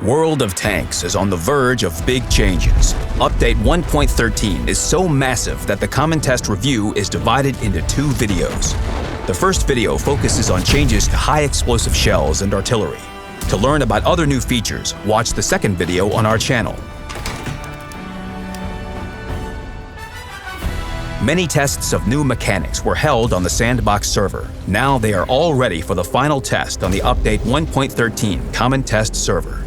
World of Tanks is on the verge of big changes. Update 1.13 is so massive that the Common Test review is divided into 2 videos. The first video focuses on changes to high explosive shells and artillery. To learn about other new features, watch the second video on our channel. Many tests of new mechanics were held on the Sandbox server. Now they are all ready for the final test on the Update 1.13 Common Test server.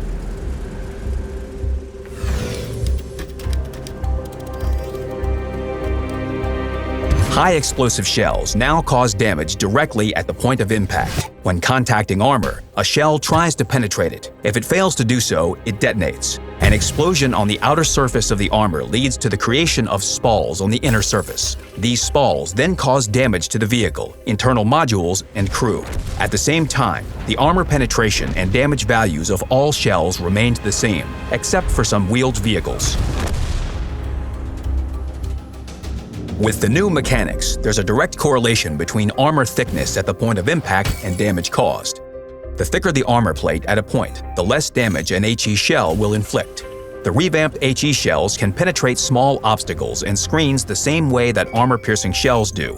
High explosive shells now cause damage directly at the point of impact. When contacting armor, a shell tries to penetrate it. If it fails to do so, it detonates. An explosion on the outer surface of the armor leads to the creation of spalls on the inner surface. These spalls then cause damage to the vehicle, internal modules, and crew. At the same time, the armor penetration and damage values of all shells remained the same, except for some wheeled vehicles. With the new mechanics, there's a direct correlation between armor thickness at the point of impact and damage caused. The thicker the armor plate at a point, the less damage an HE shell will inflict. The revamped HE shells can penetrate small obstacles and screens the same way that armor-piercing shells do.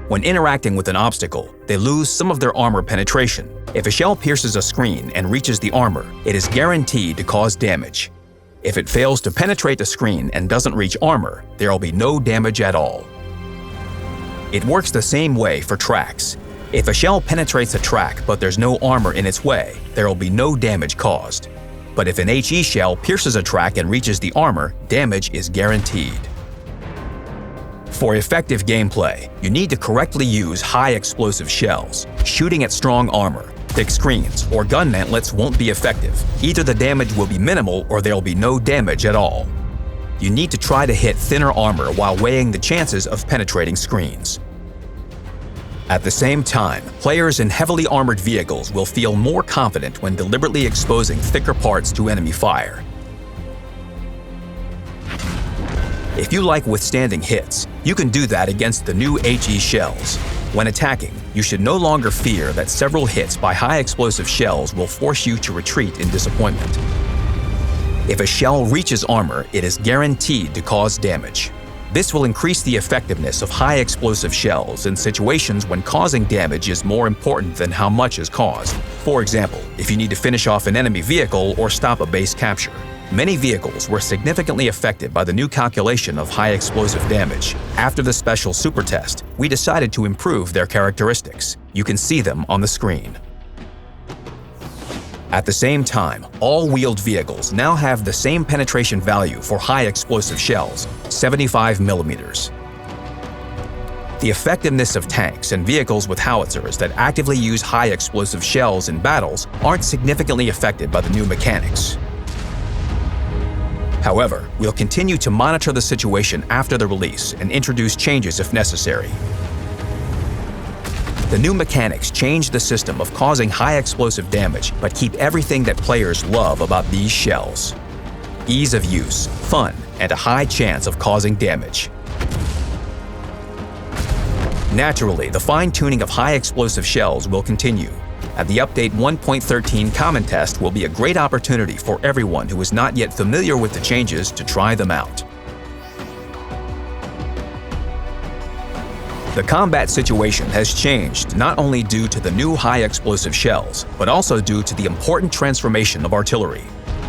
When interacting with an obstacle, they lose some of their armor penetration. If a shell pierces a screen and reaches the armor, it is guaranteed to cause damage. If it fails to penetrate a screen and doesn't reach armor, there will be no damage at all. It works the same way for tracks. If a shell penetrates a track but there's no armor in its way, there will be no damage caused. But if an HE shell pierces a track and reaches the armor, damage is guaranteed. For effective gameplay, you need to correctly use high explosive shells. Shooting at strong armor, thick screens, or gun mantlets won't be effective. Either the damage will be minimal or there will be no damage at all. You need to try to hit thinner armor while weighing the chances of penetrating screens. At the same time, players in heavily armored vehicles will feel more confident when deliberately exposing thicker parts to enemy fire. If you like withstanding hits, you can do that against the new HE shells. When attacking, you should no longer fear that several hits by high explosive shells will force you to retreat in disappointment. If a shell reaches armor, it is guaranteed to cause damage. This will increase the effectiveness of high explosive shells in situations when causing damage is more important than how much is caused. For example, if you need to finish off an enemy vehicle or stop a base capture. Many vehicles were significantly affected by the new calculation of high explosive damage. After the special super test, we decided to improve their characteristics. You can see them on the screen. At the same time, all wheeled vehicles now have the same penetration value for high explosive shells, 75 millimeters. The effectiveness of tanks and vehicles with howitzers that actively use high explosive shells in battles aren't significantly affected by the new mechanics. However, we'll continue to monitor the situation after the release and introduce changes if necessary. The new mechanics change the system of causing high explosive damage, but keep everything that players love about these shells: ease of use, fun, and a high chance of causing damage. Naturally, the fine-tuning of high explosive shells will continue. At the Update 1.13 Common Test will be a great opportunity for everyone who is not yet familiar with the changes to try them out. The combat situation has changed not only due to the new high explosive shells, but also due to the important transformation of artillery.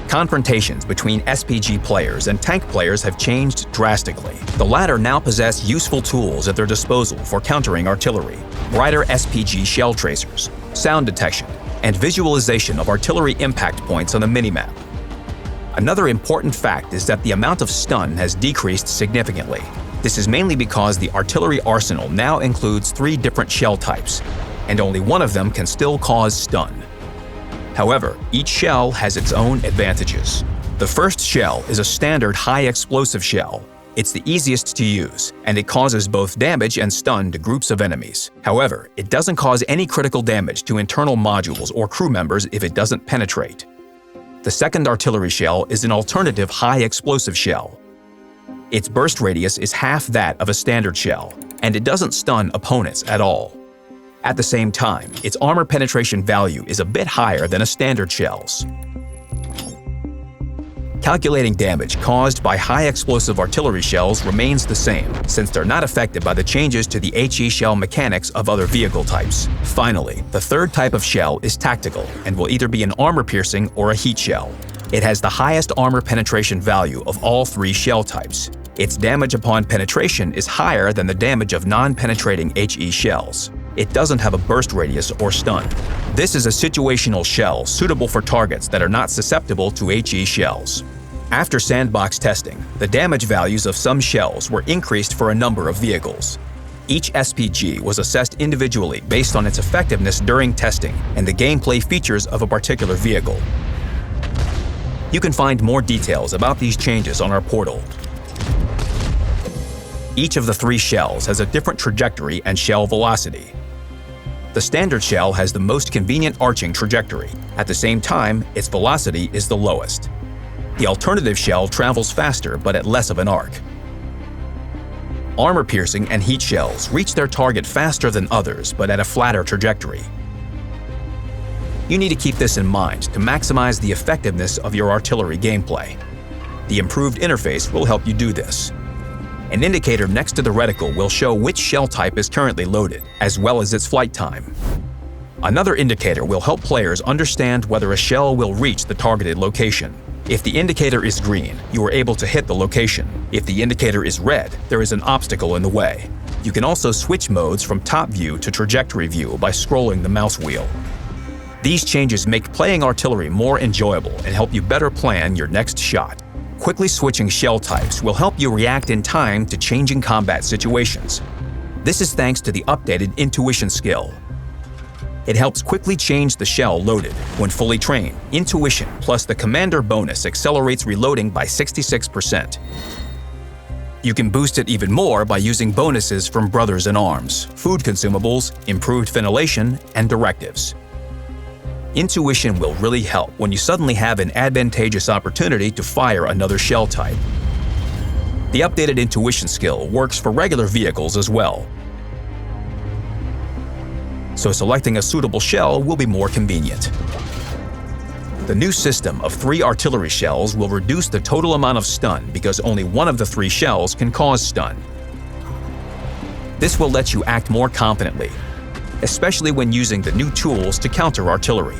Confrontations between SPG players and tank players have changed drastically. The latter now possess useful tools at their disposal for countering artillery: brighter SPG shell tracers, sound detection, and visualization of artillery impact points on the minimap. Another important fact is that the amount of stun has decreased significantly. This is mainly because the artillery arsenal now includes 3 different shell types, and only one of them can still cause stun. However, each shell has its own advantages. The first shell is a standard high explosive shell. It's the easiest to use, and it causes both damage and stun to groups of enemies. However, it doesn't cause any critical damage to internal modules or crew members if it doesn't penetrate. The second artillery shell is an alternative high explosive shell. Its burst radius is half that of a standard shell, and it doesn't stun opponents at all. At the same time, its armor penetration value is a bit higher than a standard shell's. Calculating damage caused by high explosive artillery shells remains the same, since they're not affected by the changes to the HE shell mechanics of other vehicle types. Finally, the third type of shell is tactical and will either be an armor-piercing or a heat shell. It has the highest armor penetration value of all three shell types. Its damage upon penetration is higher than the damage of non-penetrating HE shells. It doesn't have a burst radius or stun. This is a situational shell suitable for targets that are not susceptible to HE shells. After sandbox testing, the damage values of some shells were increased for a number of vehicles. Each SPG was assessed individually based on its effectiveness during testing and the gameplay features of a particular vehicle. You can find more details about these changes on our portal. Each of the three shells has a different trajectory and shell velocity. The standard shell has the most convenient arching trajectory. At the same time, its velocity is the lowest. The alternative shell travels faster but at less of an arc. Armor-piercing and heat shells reach their target faster than others but at a flatter trajectory. You need to keep this in mind to maximize the effectiveness of your artillery gameplay. The improved interface will help you do this. An indicator next to the reticle will show which shell type is currently loaded, as well as its flight time. Another indicator will help players understand whether a shell will reach the targeted location. If the indicator is green, you are able to hit the location. If the indicator is red, there is an obstacle in the way. You can also switch modes from top view to trajectory view by scrolling the mouse wheel. These changes make playing artillery more enjoyable and help you better plan your next shot. Quickly switching shell types will help you react in time to changing combat situations. This is thanks to the updated intuition skill. It helps quickly change the shell loaded. When fully trained, intuition plus the commander bonus accelerates reloading by 66%. You can boost it even more by using bonuses from Brothers in Arms, food consumables, improved ventilation, and directives. Intuition will really help when you suddenly have an advantageous opportunity to fire another shell type. The updated intuition skill works for regular vehicles as well, so selecting a suitable shell will be more convenient. The new system of 3 artillery shells will reduce the total amount of stun because only one of the 3 shells can cause stun. This will let you act more confidently, especially when using the new tools to counter artillery.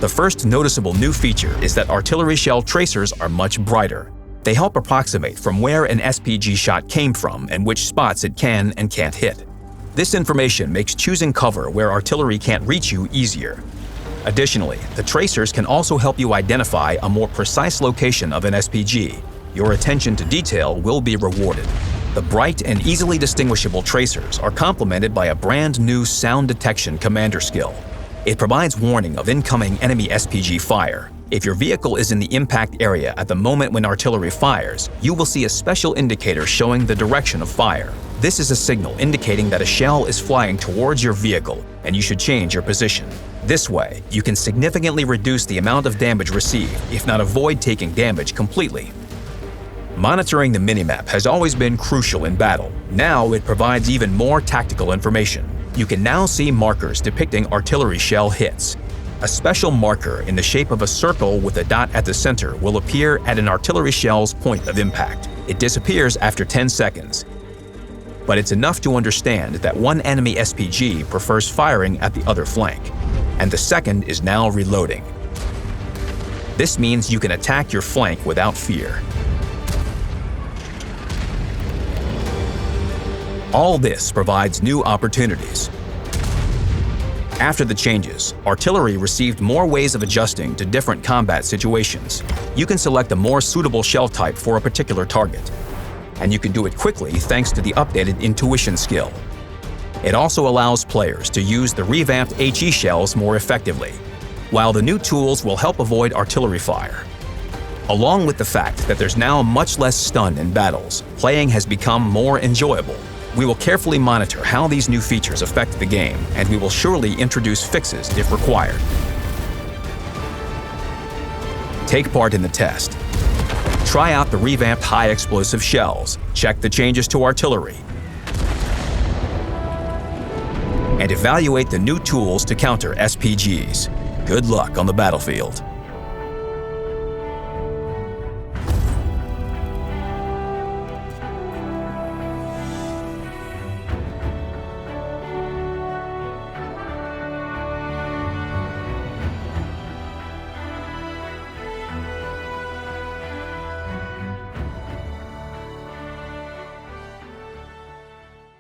The first noticeable new feature is that artillery shell tracers are much brighter. They help approximate from where an SPG shot came from and which spots it can and can't hit. This information makes choosing cover where artillery can't reach you easier. Additionally, the tracers can also help you identify a more precise location of an SPG. Your attention to detail will be rewarded. The bright and easily distinguishable tracers are complemented by a brand new sound detection commander skill. It provides warning of incoming enemy SPG fire. If your vehicle is in the impact area at the moment when artillery fires, you will see a special indicator showing the direction of fire. This is a signal indicating that a shell is flying towards your vehicle and you should change your position. This way, you can significantly reduce the amount of damage received, if not avoid taking damage completely. Monitoring the minimap has always been crucial in battle. Now it provides even more tactical information. You can now see markers depicting artillery shell hits. A special marker in the shape of a circle with a dot at the center will appear at an artillery shell's point of impact. It disappears after 10 seconds. But it's enough to understand that one enemy SPG prefers firing at the other flank, and the second is now reloading. This means you can attack your flank without fear. All this provides new opportunities. After the changes, artillery received more ways of adjusting to different combat situations. You can select a more suitable shell type for a particular target, and you can do it quickly thanks to the updated intuition skill. It also allows players to use the revamped HE shells more effectively, while the new tools will help avoid artillery fire. Along with the fact that there's now much less stun in battles, playing has become more enjoyable. We will carefully monitor how these new features affect the game, and we will surely introduce fixes if required. Take part in the test. Try out the revamped high explosive shells, check the changes to artillery, and evaluate the new tools to counter SPGs. Good luck on the battlefield.